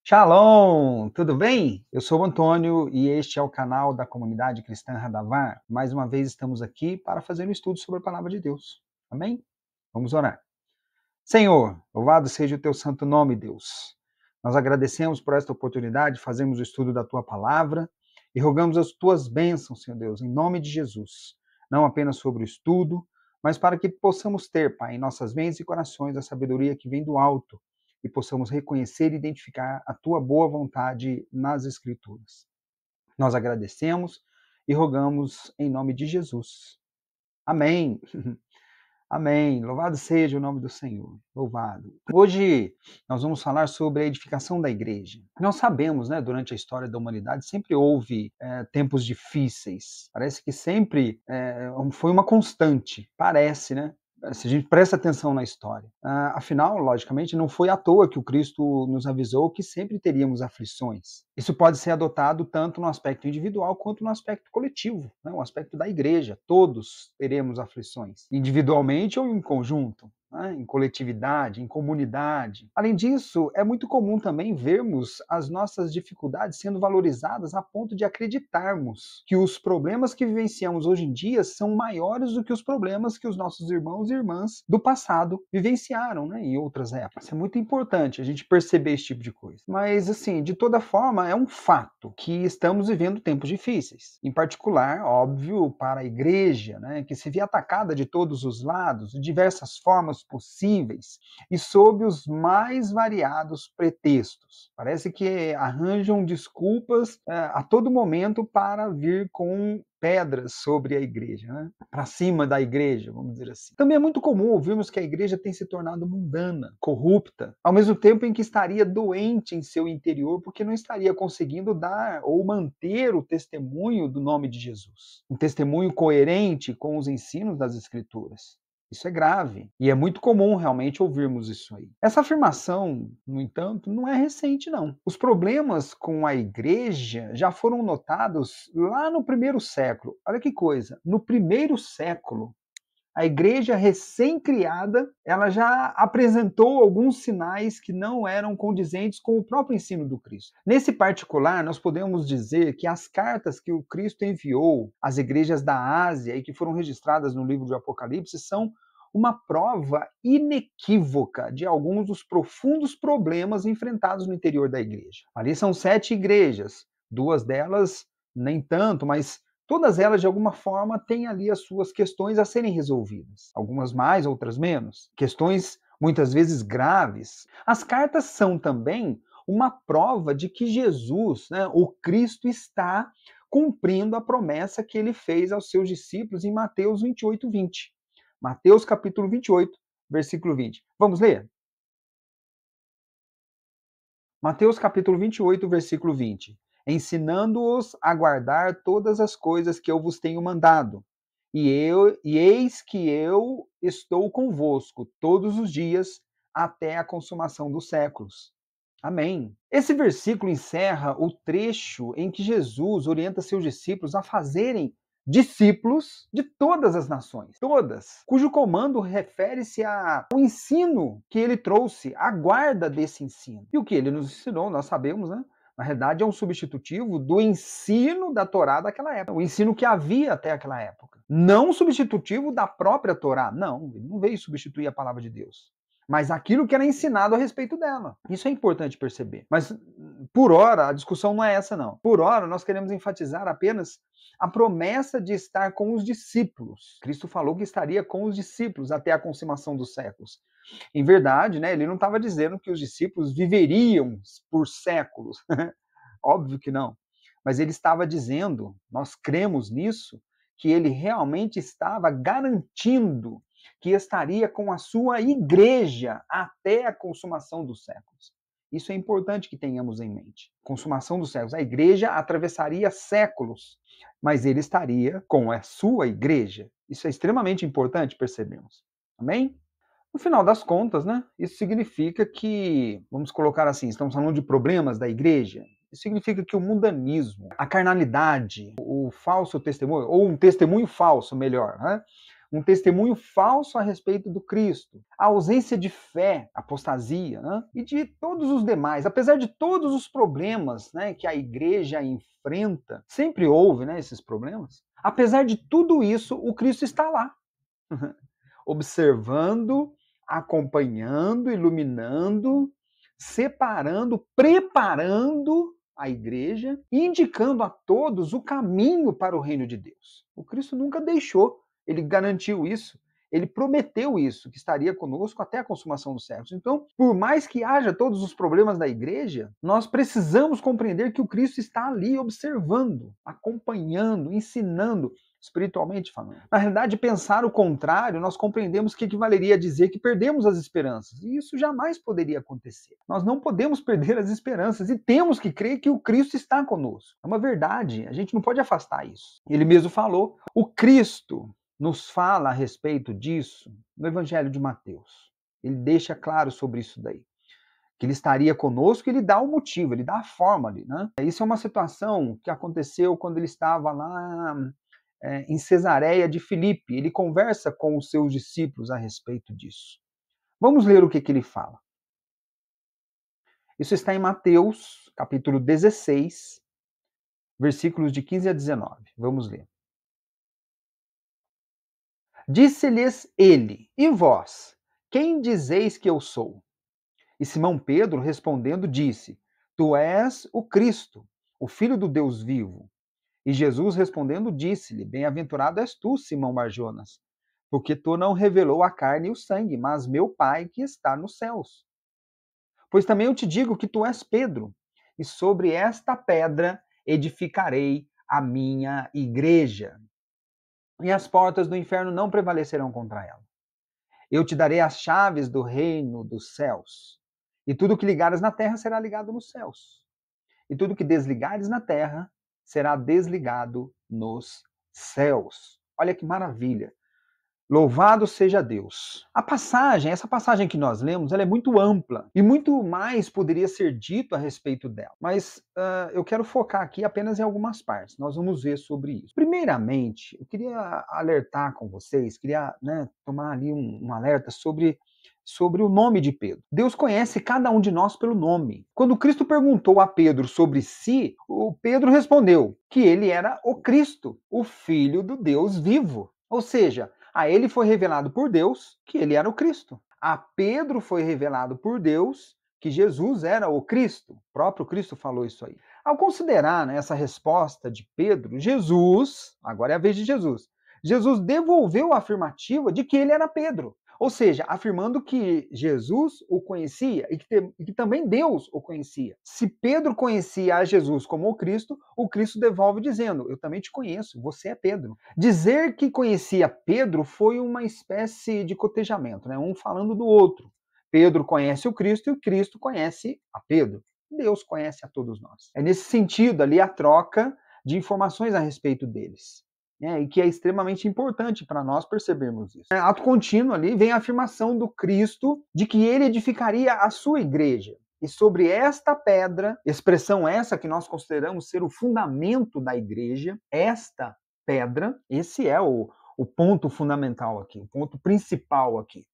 Shalom, tudo bem? Eu sou o Antônio e este é o canal da Comunidade Cristã Radavar. Mais uma vez estamos aqui para fazer um estudo sobre a Palavra de Deus. Amém? Vamos orar. Senhor, louvado seja o teu santo nome, Deus. Nós agradecemos por esta oportunidade de fazermos o estudo da tua palavra e rogamos as tuas bênçãos, Senhor Deus, em nome de Jesus. Não apenas sobre o estudo, mas para que possamos ter, Pai, em nossas mentes e corações a sabedoria que vem do alto e possamos reconhecer e identificar a tua boa vontade nas Escrituras. Nós agradecemos e rogamos em nome de Jesus. Amém. Amém. Louvado seja o nome do Senhor. Louvado. Hoje nós vamos falar sobre a edificação da igreja. Nós sabemos, né, durante a história da humanidade, sempre houve tempos difíceis. Parece que sempre foi uma constante. Parece, né? Se a gente presta atenção na história. Afinal, logicamente, não foi à toa que o Cristo nos avisou que sempre teríamos aflições. Isso pode ser adotado tanto no aspecto individual quanto no aspecto coletivo, né? O aspecto da igreja. Todos teremos aflições, individualmente ou em conjunto, né? Em coletividade, em comunidade. Além disso, é muito comum também vermos as nossas dificuldades sendo valorizadas a ponto de acreditarmos que os problemas que vivenciamos hoje em dia são maiores do que os problemas que os nossos irmãos e irmãs do passado vivenciaram, né, em outras épocas. É muito importante a gente perceber esse tipo de coisa. Mas, assim, de toda forma, é um fato que estamos vivendo tempos difíceis. Em particular, óbvio, para a igreja, né, que se vê atacada de todos os lados, de diversas formas possíveis e sob os mais variados pretextos. Parece que arranjam desculpas a todo momento para vir com pedras sobre a igreja, né? Para cima da igreja, vamos dizer assim. Também é muito comum ouvirmos que a igreja tem se tornado mundana, corrupta, ao mesmo tempo em que estaria doente em seu interior porque não estaria conseguindo dar ou manter o testemunho do nome de Jesus. Um testemunho coerente com os ensinos das Escrituras. Isso é grave. E é muito comum realmente ouvirmos isso aí. Essa afirmação, no entanto, não é recente, não. Os problemas com a igreja já foram notados lá no primeiro século. Olha que coisa. No primeiro século, a igreja recém-criada, ela já apresentou alguns sinais que não eram condizentes com o próprio ensino do Cristo. Nesse particular, nós podemos dizer que as cartas que o Cristo enviou às igrejas da Ásia e que foram registradas no livro de Apocalipse são uma prova inequívoca de alguns dos profundos problemas enfrentados no interior da igreja. Ali são 7 igrejas, 2 delas nem tanto, mas todas elas, de alguma forma, têm ali as suas questões a serem resolvidas. Algumas mais, outras menos. Questões, muitas vezes, graves. As cartas são também uma prova de que Jesus, né, o Cristo, está cumprindo a promessa que ele fez aos seus discípulos em Mateus 28, 20. Mateus capítulo 28, versículo 20. Vamos ler? Mateus capítulo 28, versículo 20. Ensinando-os a guardar todas as coisas que eu vos tenho mandado. E eis que eu estou convosco todos os dias até a consumação dos séculos. Amém. Esse versículo encerra o trecho em que Jesus orienta seus discípulos a fazerem discípulos de todas as nações, todas, cujo comando refere-se ao ensino que ele trouxe, a guarda desse ensino. E o que ele nos ensinou, nós sabemos, né? Na realidade, é um substitutivo do ensino da Torá daquela época, o ensino que havia até aquela época. Não um substitutivo da própria Torá, não, ele não veio substituir a palavra de Deus, mas aquilo que era ensinado a respeito dela. Isso é importante perceber. Mas, por hora, a discussão não é essa, não. Por hora, nós queremos enfatizar apenas a promessa de estar com os discípulos. Cristo falou que estaria com os discípulos até a consumação dos séculos. Em verdade, né, ele não estava dizendo que os discípulos viveriam por séculos. Óbvio que não. Mas ele estava dizendo, nós cremos nisso, que ele realmente estava garantindo que estaria com a sua igreja até a consumação dos séculos. Isso é importante que tenhamos em mente. Consumação dos séculos. A igreja atravessaria séculos, mas ele estaria com a sua igreja. Isso é extremamente importante percebermos. Amém? No final das contas, né, isso significa que, vamos colocar assim, estamos falando de problemas da igreja, isso significa que o mundanismo, a carnalidade, o falso testemunho, ou um testemunho falso, melhor, né? Um testemunho falso a respeito do Cristo, a ausência de fé, apostasia, né? E de todos os demais, apesar de todos os problemas, né, que a igreja enfrenta, sempre houve, né, esses problemas, apesar de tudo isso, o Cristo está lá, observando, acompanhando, iluminando, separando, preparando a igreja e indicando a todos o caminho para o reino de Deus. O Cristo nunca deixou, ele garantiu isso, ele prometeu isso, que estaria conosco até a consumação dos séculos. Então, por mais que haja todos os problemas da igreja, nós precisamos compreender que o Cristo está ali observando, acompanhando, ensinando, espiritualmente falando. Na realidade, pensar o contrário, nós compreendemos que equivaleria a dizer que perdemos as esperanças. E isso jamais poderia acontecer. Nós não podemos perder as esperanças e temos que crer que o Cristo está conosco. É uma verdade, a gente não pode afastar isso. Ele mesmo falou, o Cristo nos fala a respeito disso no Evangelho de Mateus. Ele deixa claro sobre isso daí. Que ele estaria conosco, ele dá o motivo, ele dá a forma ali, né? Isso é uma situação que aconteceu quando ele estava lá em Cesareia de Filipe. Ele conversa com os seus discípulos a respeito disso. Vamos ler o que ele fala. Isso está em Mateus, capítulo 16, versículos de 15 a 19. Vamos ler. Disse-lhes ele, e vós, quem dizeis que eu sou? E Simão Pedro, respondendo, disse, tu és o Cristo, o Filho do Deus vivo. E Jesus respondendo disse-lhe, bem-aventurado és tu, Simão Barjonas, porque tu não revelou a carne e o sangue, mas meu Pai que está nos céus. Pois também eu te digo que tu és Pedro, e sobre esta pedra edificarei a minha igreja, e as portas do inferno não prevalecerão contra ela. Eu te darei as chaves do reino dos céus, e tudo que ligares na terra será ligado nos céus, e tudo que desligares na terra será desligado nos céus. Olha que maravilha. Louvado seja Deus. Essa passagem que nós lemos, ela é muito ampla e muito mais poderia ser dito a respeito dela. Mas eu quero focar aqui apenas em algumas partes. Nós vamos ver sobre isso. Primeiramente, eu queria alertar com vocês, queria tomar ali um alerta sobre o nome de Pedro. Deus conhece cada um de nós pelo nome. Quando Cristo perguntou a Pedro sobre si, o Pedro respondeu que ele era o Cristo, o Filho do Deus vivo. Ou seja, a ele foi revelado por Deus que ele era o Cristo. A Pedro foi revelado por Deus que Jesus era o Cristo. O próprio Cristo falou isso aí. Ao considerar essa resposta de Pedro, agora é a vez de Jesus devolveu a afirmativa de que ele era Pedro. Ou seja, afirmando que Jesus o conhecia e que também Deus o conhecia. Se Pedro conhecia a Jesus como o Cristo devolve dizendo, eu também te conheço, você é Pedro. Dizer que conhecia Pedro foi uma espécie de cotejamento, um falando do outro. Pedro conhece o Cristo e o Cristo conhece a Pedro. Deus conhece a todos nós. É nesse sentido ali a troca de informações a respeito deles. E que é extremamente importante para nós percebermos isso. Ato contínuo ali vem a afirmação do Cristo de que ele edificaria a sua igreja. E sobre esta pedra, expressão essa que nós consideramos ser o fundamento da igreja, esta pedra, esse é o ponto fundamental aqui, o ponto principal aqui.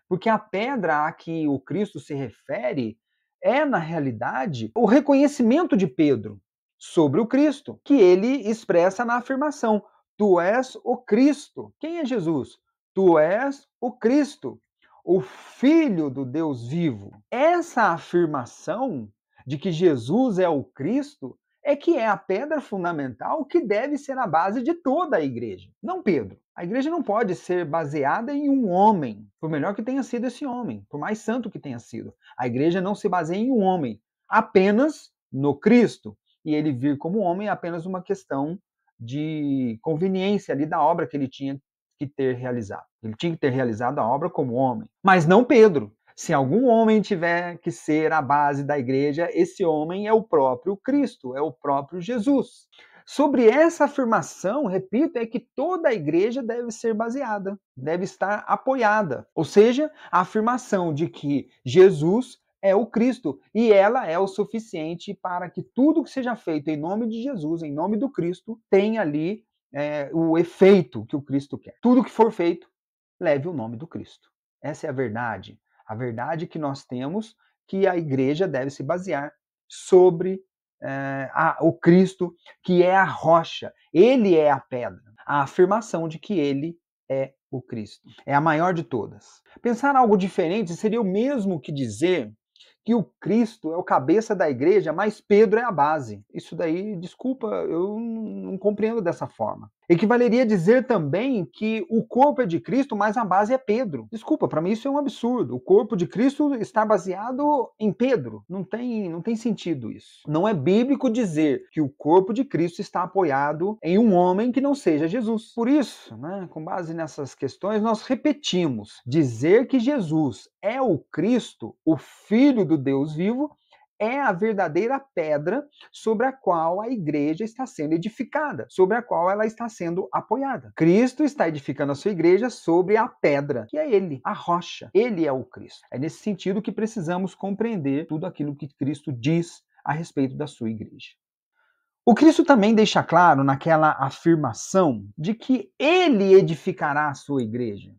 Porque a pedra a que o Cristo se refere é, na realidade, o reconhecimento de Pedro sobre o Cristo, que ele expressa na afirmação, tu és o Cristo. Quem é Jesus? Tu és o Cristo, o Filho do Deus vivo. Essa afirmação de que Jesus é o Cristo é que é a pedra fundamental que deve ser a base de toda a igreja, não Pedro. A igreja não pode ser baseada em um homem, por melhor que tenha sido esse homem, por mais santo que tenha sido. A igreja não se baseia em um homem, apenas no Cristo. E ele vir como homem é apenas uma questão de conveniência ali da obra que ele tinha que ter realizado. Ele tinha que ter realizado a obra como homem, mas não Pedro. Se algum homem tiver que ser a base da igreja, esse homem é o próprio Cristo, é o próprio Jesus. Sobre essa afirmação, repito, é que toda a igreja deve ser baseada, deve estar apoiada. Ou seja, a afirmação de que Jesus é o Cristo e ela é o suficiente para que tudo que seja feito em nome de Jesus, em nome do Cristo, tenha ali o efeito que o Cristo quer. Tudo que for feito, leve o nome do Cristo. Essa é a verdade. A verdade que nós temos que a igreja deve se basear sobre o Cristo, que é a rocha. Ele é a pedra. A afirmação de que ele é o Cristo. É a maior de todas. Pensar algo diferente seria o mesmo que dizer que o Cristo é o cabeça da igreja, mas Pedro é a base. Isso daí, desculpa, eu não compreendo dessa forma. Equivaleria dizer também que o corpo é de Cristo, mas a base é Pedro. Desculpa, para mim isso é um absurdo. O corpo de Cristo está baseado em Pedro. Não tem sentido isso. Não é bíblico dizer que o corpo de Cristo está apoiado em um homem que não seja Jesus. Por isso, com base nessas questões, nós repetimos: dizer que Jesus é o Cristo, o Filho do Deus vivo, é a verdadeira pedra sobre a qual a igreja está sendo edificada, sobre a qual ela está sendo apoiada. Cristo está edificando a sua igreja sobre a pedra, que é ele, a rocha. Ele é o Cristo. É nesse sentido que precisamos compreender tudo aquilo que Cristo diz a respeito da sua igreja. O Cristo também deixa claro naquela afirmação de que ele edificará a sua igreja.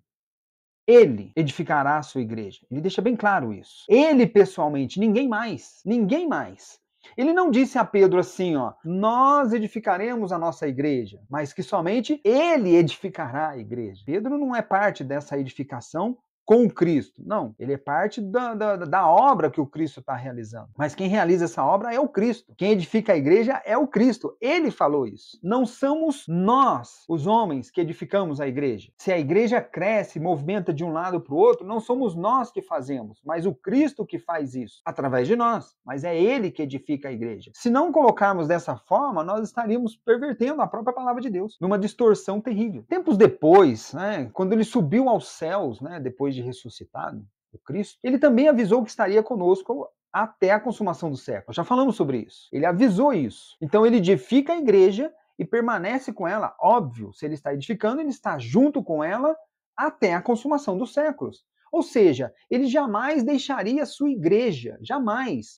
Ele edificará a sua igreja. Ele deixa bem claro isso. Ele pessoalmente, ninguém mais. Ninguém mais. Ele não disse a Pedro assim, nós edificaremos a nossa igreja, mas que somente ele edificará a igreja. Pedro não é parte dessa edificação com Cristo. Não, ele é parte da obra que o Cristo está realizando. Mas quem realiza essa obra é o Cristo. Quem edifica a igreja é o Cristo. Ele falou isso. Não somos nós, os homens, que edificamos a igreja. Se a igreja cresce, movimenta de um lado para o outro, não somos nós que fazemos, mas o Cristo que faz isso, através de nós. Mas é ele que edifica a igreja. Se não colocarmos dessa forma, nós estaríamos pervertendo a própria palavra de Deus, numa distorção terrível. Tempos depois, quando ele subiu aos céus, depois de ressuscitado, o Cristo, ele também avisou que estaria conosco até a consumação do século. Já falamos sobre isso. Ele avisou isso. Então ele edifica a igreja e permanece com ela. Óbvio, se ele está edificando, ele está junto com ela até a consumação dos séculos. Ou seja, ele jamais deixaria a sua igreja, jamais,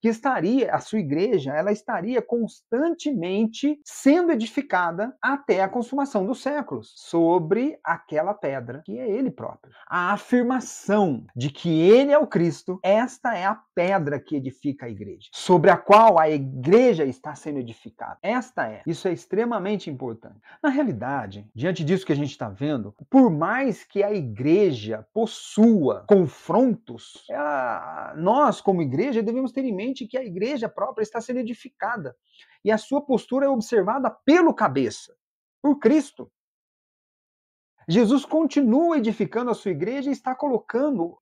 a sua igreja, ela estaria constantemente sendo edificada até a consumação dos séculos, sobre aquela pedra que é ele próprio. A afirmação de que ele é o Cristo, esta é a pedra que edifica a igreja, sobre a qual a igreja está sendo edificada. Isso é extremamente importante. Na realidade, diante disso que a gente está vendo, por mais que a igreja possua confrontos, nós, como igreja, devemos ter em mente que a igreja própria está sendo edificada e a sua postura é observada pelo cabeça, por Cristo. Jesus continua edificando a sua igreja e está colocando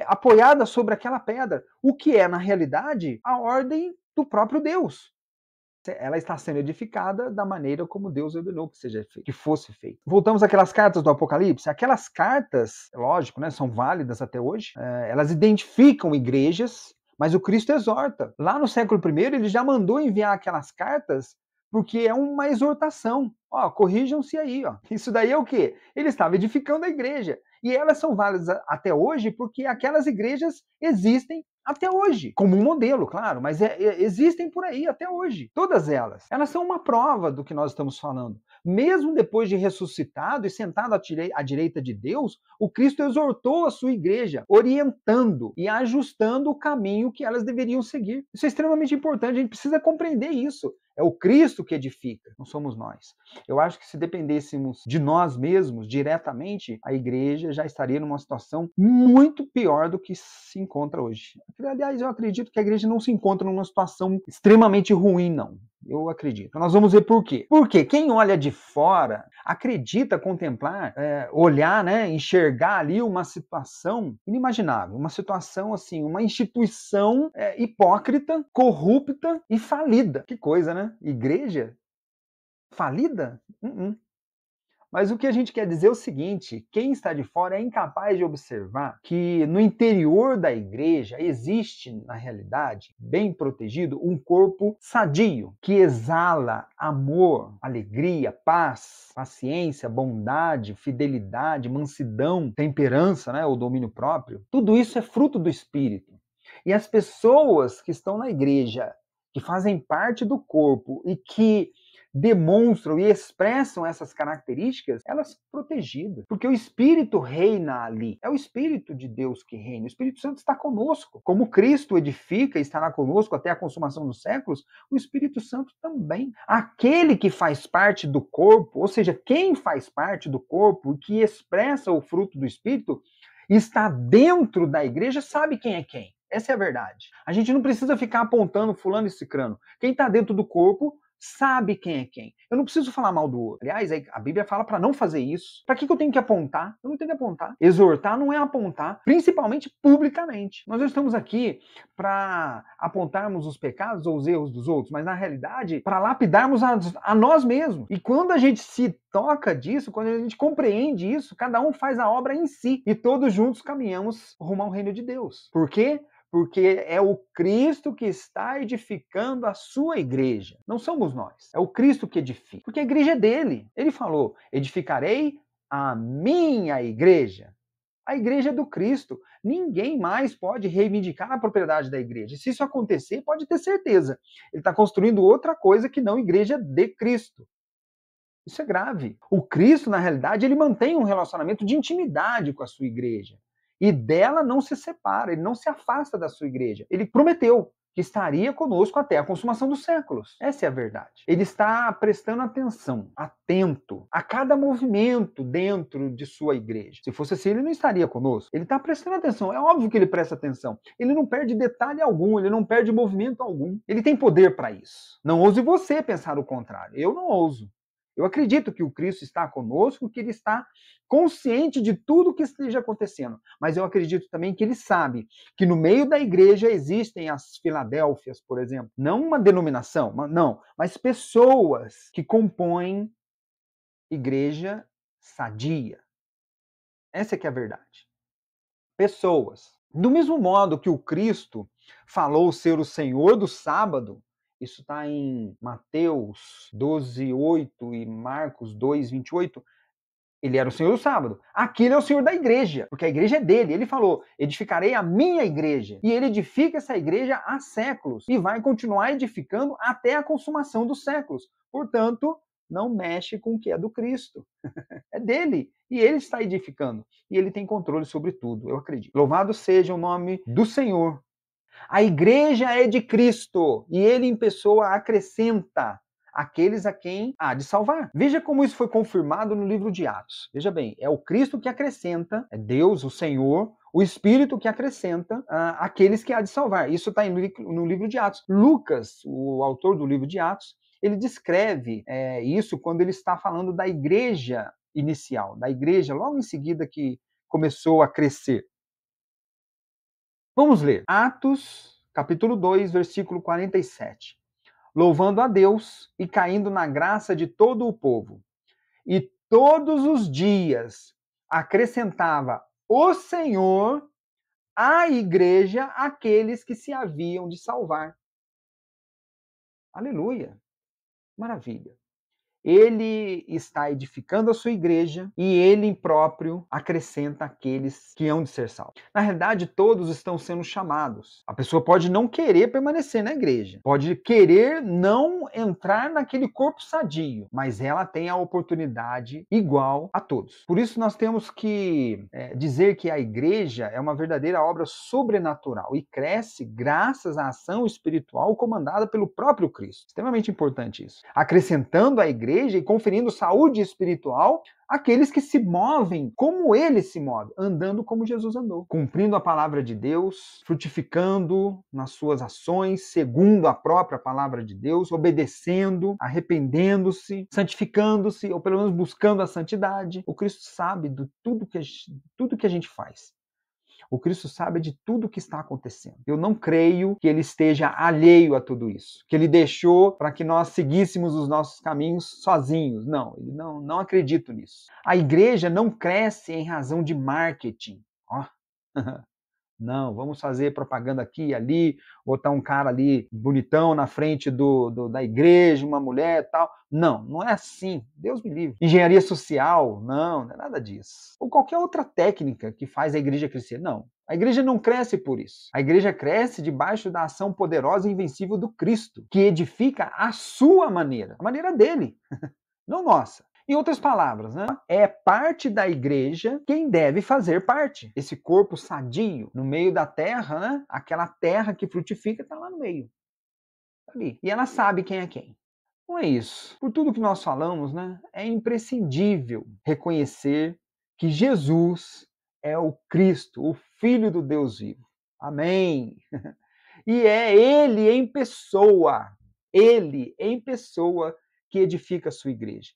apoiada sobre aquela pedra, o que é, na realidade, a ordem do próprio Deus. Ela está sendo edificada da maneira como Deus ordenou que fosse feito. Voltamos àquelas cartas do Apocalipse. Aquelas cartas, lógico, são válidas até hoje. Elas identificam igrejas, mas o Cristo exorta. Lá no século I, ele já mandou enviar aquelas cartas porque é uma exortação. Corrijam-se aí. Isso daí é o quê? Ele estava edificando a igreja. E elas são válidas até hoje porque aquelas igrejas existem até hoje, como um modelo, claro, mas existem por aí até hoje. Todas elas. Elas são uma prova do que nós estamos falando. Mesmo depois de ressuscitado e sentado à direita de Deus, o Cristo exortou a sua igreja, orientando e ajustando o caminho que elas deveriam seguir. Isso é extremamente importante, a gente precisa compreender isso. É o Cristo que edifica, não somos nós. Eu acho que se dependêssemos de nós mesmos diretamente, a igreja já estaria numa situação muito pior do que se encontra hoje. Aliás, eu acredito que a igreja não se encontra numa situação extremamente ruim, não. Eu acredito. Nós vamos ver por quê. Porque quem olha de fora acredita contemplar, olhar, enxergar ali uma situação inimaginável, uma situação assim, uma instituição hipócrita, corrupta e falida. Que coisa, né? Igreja falida? Mas o que a gente quer dizer é o seguinte: quem está de fora é incapaz de observar que no interior da igreja existe, na realidade, bem protegido, um corpo sadio, que exala amor, alegria, paz, paciência, bondade, fidelidade, mansidão, temperança, né, o domínio próprio. Tudo isso é fruto do Espírito. E as pessoas que estão na igreja, que fazem parte do corpo e que demonstram e expressam essas características, elas são protegidas, porque o Espírito reina ali. É o Espírito de Deus que reina. O Espírito Santo está conosco. Como Cristo edifica e estará conosco até a consumação dos séculos, o Espírito Santo também. Aquele que faz parte do corpo, ou seja, quem faz parte do corpo e que expressa o fruto do Espírito, está dentro da igreja, sabe quem é quem. Essa é a verdade. A gente não precisa ficar apontando fulano e cicrano. Quem está dentro do corpo sabe quem é quem. Eu não preciso falar mal do outro. Aliás, a Bíblia fala para não fazer isso. Para que eu tenho que apontar? Eu não tenho que apontar. Exortar não é apontar, principalmente publicamente. Nós não estamos aqui para apontarmos os pecados ou os erros dos outros, mas na realidade, para lapidarmos a nós mesmos. E quando a gente se toca disso, quando a gente compreende isso, cada um faz a obra em si e todos juntos caminhamos rumo ao reino de Deus. Por quê? Porque é o Cristo que está edificando a sua igreja. Não somos nós. É o Cristo que edifica. Porque a igreja é dele. Ele falou: edificarei a minha igreja. A igreja é do Cristo. Ninguém mais pode reivindicar a propriedade da igreja. Se isso acontecer, pode ter certeza. Ele está construindo outra coisa que não igreja de Cristo. Isso é grave. O Cristo, na realidade, ele mantém um relacionamento de intimidade com a sua igreja. E dela não se separa, ele não se afasta da sua igreja. Ele prometeu que estaria conosco até a consumação dos séculos. Essa é a verdade. Ele está prestando atenção, atento a cada movimento dentro de sua igreja. Se fosse assim, ele não estaria conosco. Ele está prestando atenção. É óbvio que ele presta atenção. Ele não perde detalhe algum, ele não perde movimento algum. Ele tem poder para isso. Não ouse você pensar o contrário. Eu não ouso. Eu acredito que o Cristo está conosco, que ele está consciente de tudo que esteja acontecendo. Mas eu acredito também que ele sabe que no meio da igreja existem as Filadélfias, por exemplo. Não uma denominação, não, mas pessoas que compõem igreja sadia. Essa é que é a verdade. Pessoas. Do mesmo modo que o Cristo falou ser o Senhor do sábado, isso está em Mateus 12:8 e Marcos 2:28. Ele era o Senhor do sábado. Aqui ele é o Senhor da igreja, porque a igreja é dele. Ele falou: edificarei a minha igreja. E ele edifica essa igreja há séculos e vai continuar edificando até a consumação dos séculos. Portanto, não mexe com o que é do Cristo. É dele. E ele está edificando. E ele tem controle sobre tudo, eu acredito. Louvado seja o nome do Senhor. A igreja é de Cristo e ele em pessoa acrescenta aqueles a quem há de salvar. Veja como isso foi confirmado no livro de Atos. Veja bem, é o Cristo que acrescenta, é Deus, o Senhor, o Espírito que acrescenta aqueles que há de salvar. Isso está no livro de Atos. Lucas, o autor do livro de Atos, ele descreve isso quando ele está falando da igreja inicial, da igreja logo em seguida que começou a crescer. Vamos ler. Atos, capítulo 2, versículo 47. Louvando a Deus e caindo na graça de todo o povo. E todos os dias acrescentava o Senhor à igreja aqueles que se haviam de salvar. Aleluia. Maravilha. Ele está edificando a sua igreja e ele próprio acrescenta aqueles que hão de ser salvos. Na realidade, todos estão sendo chamados. A pessoa pode não querer permanecer na igreja, pode querer não entrar naquele corpo sadio, mas ela tem a oportunidade igual a todos. Por isso nós temos que dizer que a igreja é uma verdadeira obra sobrenatural e cresce graças à ação espiritual comandada pelo próprio Cristo. Extremamente importante isso. Acrescentando à igreja e conferindo saúde espiritual àqueles que se movem como ele se move, andando como Jesus andou, cumprindo a palavra de Deus, frutificando nas suas ações, segundo a própria palavra de Deus, obedecendo, arrependendo-se, santificando-se, ou pelo menos buscando a santidade. O Cristo sabe de tudo que a gente faz. O Cristo sabe de tudo o que está acontecendo. Eu não creio que ele esteja alheio a tudo isso, que ele deixou para que nós seguíssemos os nossos caminhos sozinhos. Não, ele não acredito nisso. A igreja não cresce em razão de marketing. Ó. Não, vamos fazer propaganda aqui e ali, botar um cara ali bonitão na frente da igreja, uma mulher e tal. Não, não é assim. Deus me livre. Engenharia social, não é nada disso. Ou qualquer outra técnica que faz a igreja crescer. Não. A igreja não cresce por isso. A igreja cresce debaixo da ação poderosa e invencível do Cristo, que edifica a sua maneira, a maneira dele, não nossa. Em outras palavras, né? É parte da igreja quem deve fazer parte. Esse corpo sadio no meio da terra, né? Aquela terra que frutifica está lá no meio. Tá ali. E ela sabe quem é quem. Não é isso. Por tudo que nós falamos, né? É imprescindível reconhecer que Jesus é o Cristo, o Filho do Deus vivo. Amém. E é Ele em pessoa, que edifica a sua igreja.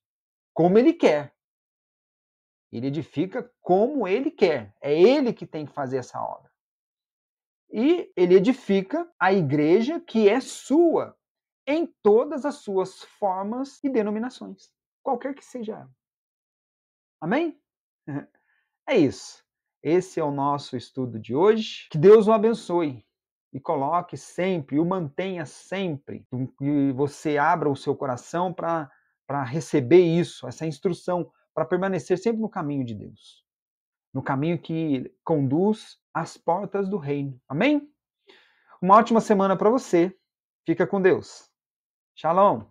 Como ele quer. Ele edifica como ele quer. É ele que tem que fazer essa obra. E ele edifica a igreja que é sua, em todas as suas formas e denominações, qualquer que seja ela. Amém? É isso. Esse é o nosso estudo de hoje. Que Deus o abençoe e coloque sempre, o mantenha sempre, e você abra o seu coração para receber isso, essa instrução, para permanecer sempre no caminho de Deus, no caminho que conduz às portas do reino. Amém? Uma ótima semana para você. Fica com Deus. Shalom.